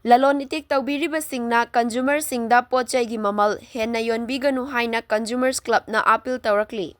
Lalon Etik Toubiribasingna consumersingda Pot-Cheigi Mamal Henna Yonbiganu haina Consumers Clubna appeal taurakli.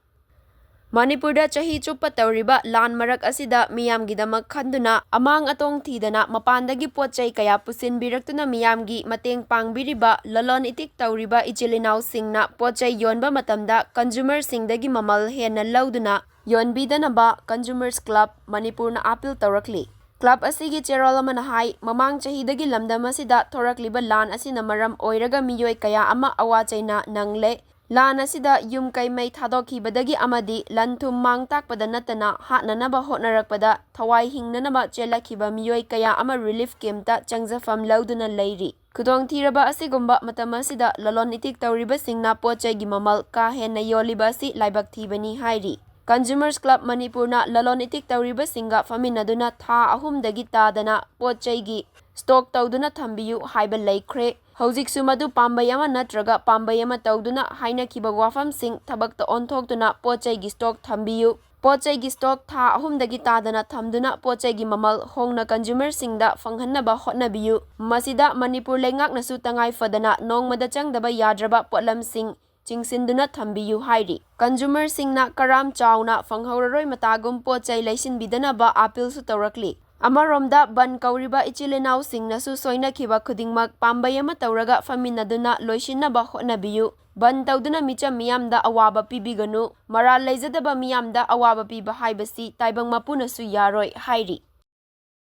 Manipurda chahi chupa tauriba lan marak asida miyamgidamak khanduna amang atong thidana mapandagi potchai kaya pusinbiraktuna miyamgi mateng pangbiriba Lalon Etik Touriba ichilinau singna potchai yonba matamda consumersingdagi Mamal Henna lauduna yonbidanaba Consumers Club Manipurna appeal taurakli. Club asigi cherol amana hai mamang chahidagi lamdam asida thorakliba lan asina maram oiraga miyoi kaya ama awachaina nangle lan asida yum kai mai thadokibadagi amadi lanthum mang takpada natana hatnanaba hotnarakpada thawai hingnanaba chelakhiba miyoi kaya ama relief camp-ta changjafam lauduna leiri. Kudong thiraba asigumba matam asida Lalon Etik Toubiribasingna Pot-Cheigi Mamal Henna yoliba asi laibak thibani hairi. Consumers Club Manipurna Lalon Etik Toubiribasingga faminaduna tha ahumdagi tadana Pot-Cheigi stock tawduna thambiyu haiba laikhre. Hojiksu madu pambai ama natraga pambai ama tawduna hainakiba wafamsing thabakta onthokduna Pot-Cheigi stock thambiyu. Pot-Cheigi stock tha ahumdagi tadana thamduna Pot-Cheigi Mamal hongna consumersingda fanghannaba hotnabiyu. Masida Manipur leingaknasu tangai fadana nongmada changdaba yadraba potlamsing chingsinduna thambiyu hairi. Consumersingna karam chauna fanghauraroi matagum potchai leisinbidanaba appeal su taurakli. Amaromda ban kauriba ichilinau singnasu soinakhiba khudingmak pambai ama tauraga faminaduna loisinaba hotnabiyu. Ban tawduna micham miyamda awaba pibiganu. Maral leijadaba miyamda awaba piba haibasi taibang mapunasu yaroi hairi.